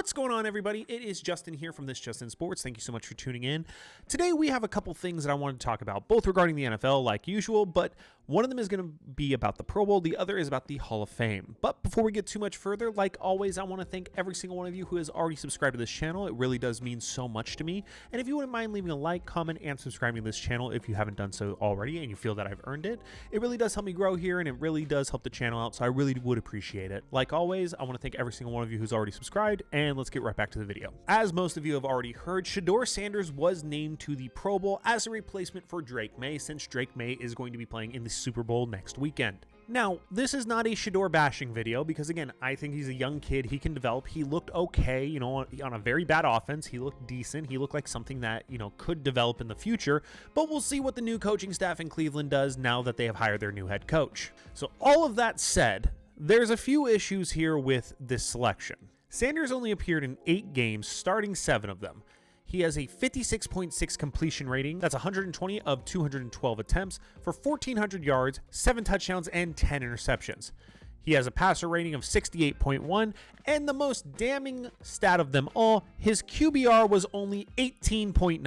What's going on, everybody? It is Justin here from This Justin Sports. Thank you so much for tuning in. Today we have a couple things that I wanted to talk about, both regarding the NFL like usual, but one of them is going to be about the Pro Bowl. The other is about the Hall of Fame. But before we get too much further, like always, I want to thank every single one of you who has already subscribed to this channel. It really does mean so much to me. And if you wouldn't mind leaving a like, comment, and subscribing to this channel if you haven't done so already and you feel that I've earned it, it really does help me grow here and it really does help the channel out. So I really would appreciate it. Like always, I want to thank every single one of you who's already subscribed, and let's get right back to the video. As most of you have already heard, Shedeur Sanders was named to the Pro Bowl as a replacement for Drake May, since Drake May is going to be playing in the Super Bowl next weekend. Now, this is not a Shedeur bashing video because, again, I think he's a young kid. He can develop. He looked okay, on a very bad offense. He looked decent. He looked like something that, could develop in the future. But we'll see what the new coaching staff in Cleveland does now that they have hired their new head coach. So all of that said, there's a few issues here with this selection. Sanders only appeared in 8 games, starting 7 of them. He has a 56.6 completion rating. That's 120 of 212 attempts for 1,400 yards, 7 touchdowns, and 10 interceptions. He has a passer rating of 68.1, and the most damning stat of them all, his QBR was only 18.9.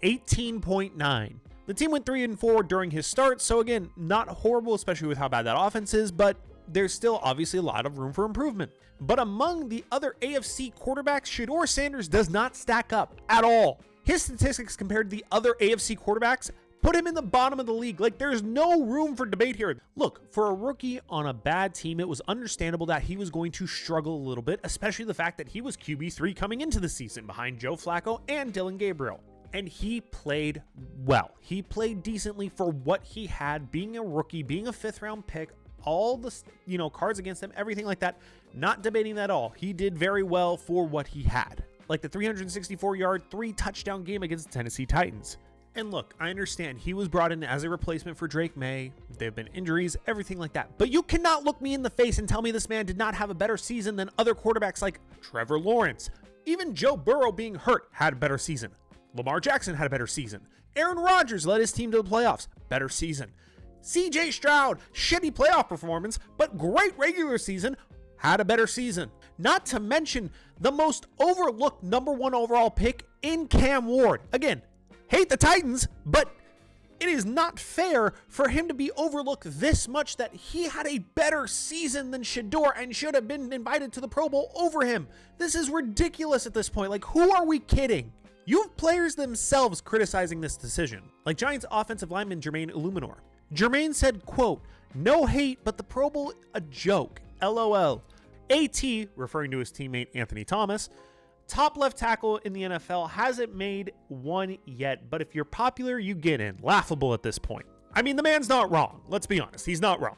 18.9. The team went 3-4 during his start, so again, not horrible, especially with how bad that offense is, but there's still obviously a lot of room for improvement. But among the other AFC quarterbacks, Shedeur Sanders does not stack up at all. His statistics compared to the other AFC quarterbacks put him in the bottom of the league. Like, there's no room for debate here. Look, for a rookie on a bad team, it was understandable that he was going to struggle a little bit, especially the fact that he was QB3 coming into the season behind Joe Flacco and Dylan Gabriel. And he played well. He played decently for what he had, being a rookie, being a 5th-round pick, all the cards against him, everything like that. Not debating that at all. He did very well for what he had, like the 364-yard 3-touchdown game against the Tennessee Titans. And look, I understand he was brought in as a replacement for Drake May. There have been injuries, everything like that. But you cannot look me in the face and tell me this man did not have a better season than other quarterbacks like Trevor Lawrence. Even Joe Burrow being hurt had a better season. Lamar Jackson had a better season. Aaron Rodgers led his team to the playoffs. Better season. CJ Stroud, shitty playoff performance, but great regular season, had a better season. Not to mention the most overlooked #1 overall pick in Cam Ward. Again, hate the Titans, but it is not fair for him to be overlooked this much that he had a better season than Shedeur and should have been invited to the Pro Bowl over him. This is ridiculous at this point. Like, who are we kidding? You have players themselves criticizing this decision, like Giants offensive lineman Jermaine Illuminor. Jermaine said, quote, "No hate, but the Pro Bowl a joke, LOL. AT," referring to his teammate Anthony Thomas, "top left tackle in the NFL, hasn't made one yet, but if you're popular, you get in. Laughable at this point." I mean, the man's not wrong. Let's be honest. He's not wrong.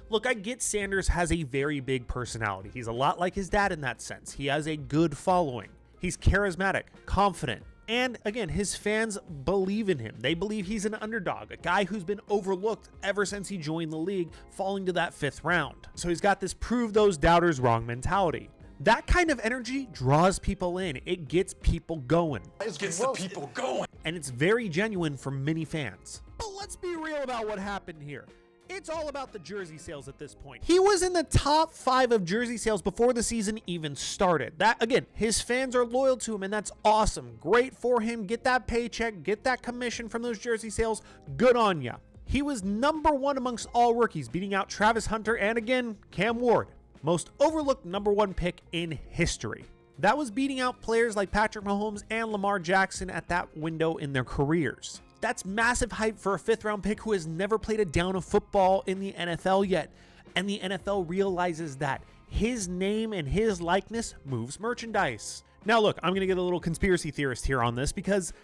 Look, I get Sanders has a very big personality. He's a lot like his dad in that sense. He has a good following. He's charismatic, confident. And again, his fans believe in him. They believe he's an underdog, a guy who's been overlooked ever since he joined the league, falling to that 5th round. So he's got this prove those doubters wrong mentality. That kind of energy draws people in. It gets people going. It gets the people going. And it's very genuine for many fans. But let's be real about what happened here. It's all about the jersey sales at this point. He was in the top 5 of jersey sales before the season even started. That, again, his fans are loyal to him, and that's awesome. Great for him. Get that paycheck, get that commission from those jersey sales. Good on ya. He was #1 amongst all rookies, beating out Travis Hunter and, again, Cam Ward. Most overlooked #1 pick in history. That was beating out players like Patrick Mahomes and Lamar Jackson at that window in their careers. That's massive hype for a 5th-round pick who has never played a down of football in the NFL yet. And the NFL realizes that his name and his likeness moves merchandise. Now look, I'm going to get a little conspiracy theorist here on this because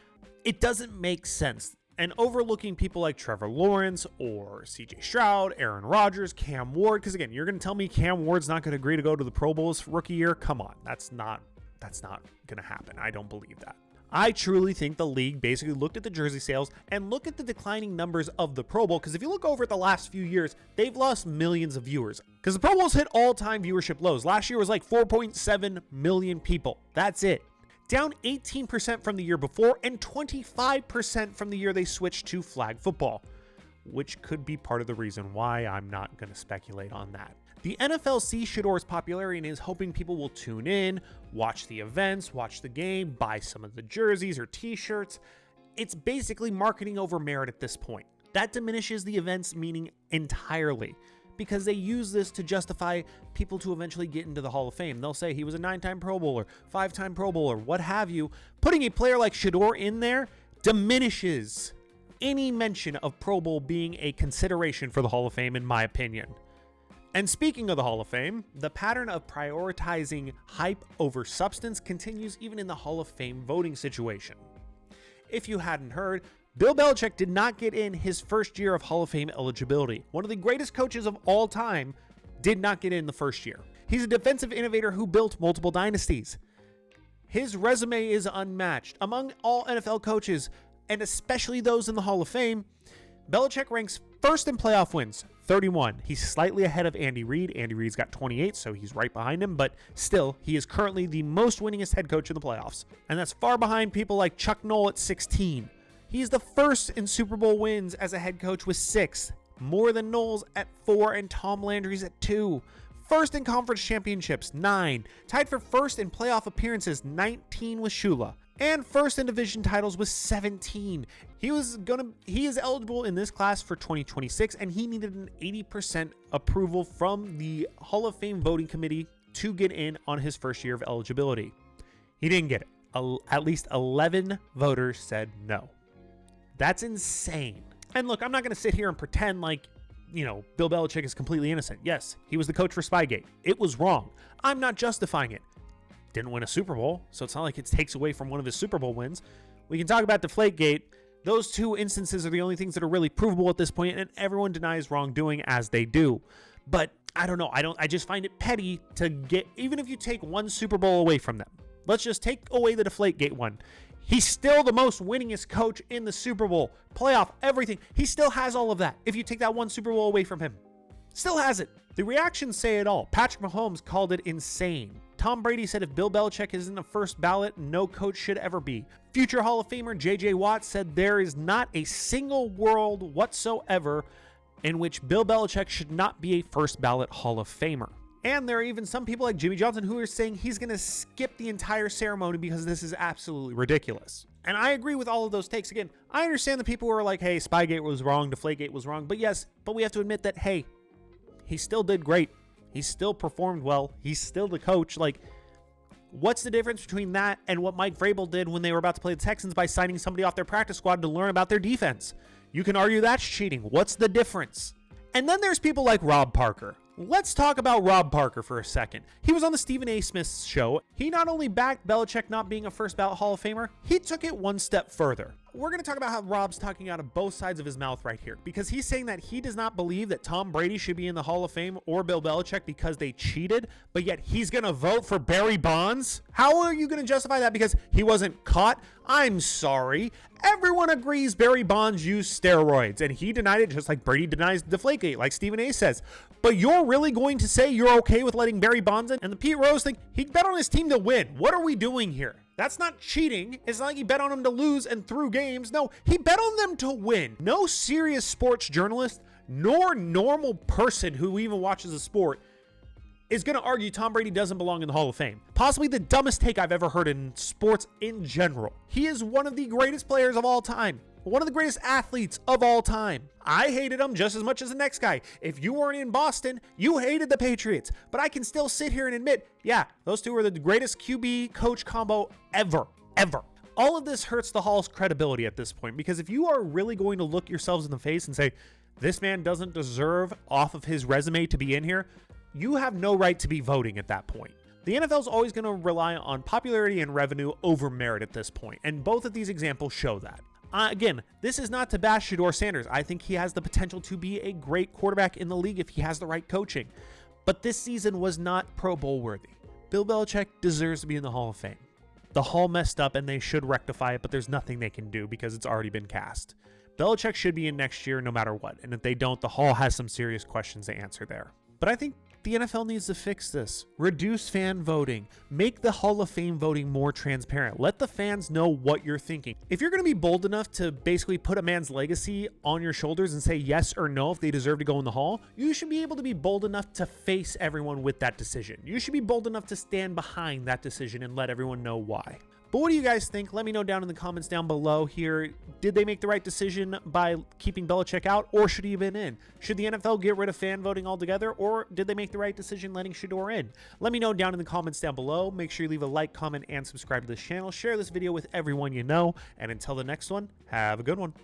it doesn't make sense. And overlooking people like Trevor Lawrence or CJ Stroud, Aaron Rodgers, Cam Ward, because again, you're going to tell me Cam Ward's not going to agree to go to the Pro Bowl's rookie year? Come on, that's not going to happen. I don't believe that. I truly think the league basically looked at the jersey sales and look at the declining numbers of the Pro Bowl, because if you look over at the last few years, they've lost millions of viewers because the Pro Bowl's hit all-time viewership lows. Last year was like 4.7 million people. That's it. Down 18% from the year before and 25% from the year they switched to flag football, which could be part of the reason why. I'm not going to speculate on that. The NFL sees Shedeur's popularity and is hoping people will tune in, watch the events, watch the game, buy some of the jerseys or t-shirts. It's basically marketing over merit at this point. That diminishes the event's meaning entirely because they use this to justify people to eventually get into the Hall of Fame. They'll say he was a 9-time Pro Bowler, 5-time Pro Bowler, what have you. Putting a player like Shedeur in there diminishes any mention of Pro Bowl being a consideration for the Hall of Fame, in my opinion. And speaking of the Hall of Fame, the pattern of prioritizing hype over substance continues even in the Hall of Fame voting situation. If you hadn't heard, Bill Belichick did not get in his first year of Hall of Fame eligibility. One of the greatest coaches of all time did not get in the first year. He's a defensive innovator who built multiple dynasties. His resume is unmatched. Among all NFL coaches, and especially those in the Hall of Fame, Belichick ranks first in playoff wins, 31. He's slightly ahead of Andy Reid. Andy Reid's got 28, so he's right behind him, but still, he is currently the most winningest head coach in the playoffs. And that's far behind people like Chuck Noll at 16. He's the first in Super Bowl wins as a head coach with 6, more than Knowles at 4 and Tom Landry's at 2. First in conference championships, 9. Tied for first in playoff appearances, 19 with Shula. And first in division titles with 17. He is eligible in this class for 2026, and he needed an 80% approval from the Hall of Fame voting committee to get in on his first year of eligibility. He didn't get it. At least 11 voters said no. That's insane. And look, I'm not going to sit here and pretend like, Bill Belichick is completely innocent. Yes, he was the coach for Spygate. It was wrong. I'm not justifying it. Didn't win a Super Bowl, so it's not like it takes away from one of his Super Bowl wins. We can talk about Deflategate. Those two instances are the only things that are really provable at this point, and everyone denies wrongdoing as they do. But I don't know. I just find it petty to get, even if you take one Super Bowl away from them. Let's just take away the Deflategate one. He's still the most winningest coach in the Super Bowl, playoff, everything. He still has all of that. If you take that one Super Bowl away from him, still has it. The reactions say it all. Patrick Mahomes called it insane. Tom Brady said if Bill Belichick isn't a first ballot, no coach should ever be. Future Hall of Famer J.J. Watt said there is not a single world whatsoever in which Bill Belichick should not be a first ballot Hall of Famer. And there are even some people like Jimmy Johnson who are saying he's going to skip the entire ceremony because this is absolutely ridiculous. And I agree with all of those takes. Again, I understand the people who are like, hey, Spygate was wrong, Deflategate was wrong. But yes, we have to admit that, hey, he still did great. He still performed well. He's still the coach. Like, what's the difference between that and what Mike Vrabel did when they were about to play the Texans by signing somebody off their practice squad to learn about their defense? You can argue that's cheating. What's the difference? And then there's people like Rob Parker. Let's talk about Rob Parker for a second. He was on the Stephen A. Smith show. He not only backed Belichick not being a first ballot Hall of Famer, he took it one step further. We're going to talk about how Rob's talking out of both sides of his mouth right here, because he's saying that he does not believe that Tom Brady should be in the Hall of Fame or Bill Belichick because they cheated, but yet he's going to vote for Barry Bonds. How are you going to justify that? Because he wasn't caught? I'm sorry. Everyone agrees Barry Bonds used steroids, and he denied it just like Brady denies Deflategate, like Stephen A. says. But you're really going to say you're okay with letting Barry Bonds in? And the Pete Rose thing, he bet on his team to win. What are we doing here? That's not cheating. It's not like he bet on them to lose and threw games. No, he bet on them to win. No serious sports journalist nor normal person who even watches the sport is going to argue Tom Brady doesn't belong in the Hall of Fame. Possibly the dumbest take I've ever heard in sports in general. He is one of the greatest players of all time. One of the greatest athletes of all time. I hated him just as much as the next guy. If you weren't in Boston, you hated the Patriots. But I can still sit here and admit, yeah, those two are the greatest QB coach combo ever. All of this hurts the Hall's credibility at this point, because if you are really going to look yourselves in the face and say, this man doesn't deserve off of his resume to be in here, you have no right to be voting at that point. The NFL is always going to rely on popularity and revenue over merit at this point, and both of these examples show that. Again, this is not to bash Shedeur Sanders. I think he has the potential to be a great quarterback in the league if he has the right coaching. But this season was not Pro Bowl worthy. Bill Belichick deserves to be in the Hall of Fame. The Hall messed up and they should rectify it, but there's nothing they can do because it's already been cast. Belichick should be in next year no matter what. And if they don't, the Hall has some serious questions to answer there. But I think The NFL needs to fix this. Reduce fan voting. Make the Hall of Fame voting more transparent. Let the fans know what you're thinking. If you're going to be bold enough to basically put a man's legacy on your shoulders and say yes or no if they deserve to go in the Hall, you should be able to be bold enough to face everyone with that decision. You should be bold enough to stand behind that decision and let everyone know why. But what do you guys think? Let me know down in the comments down below here. Did they make the right decision by keeping Belichick out, or should he have been in? Should the NFL get rid of fan voting altogether, or did they make the right decision letting Shedeur in? Let me know down in the comments down below. Make sure you leave a like, comment, and subscribe to this channel. Share this video with everyone you know. And until the next one, have a good one.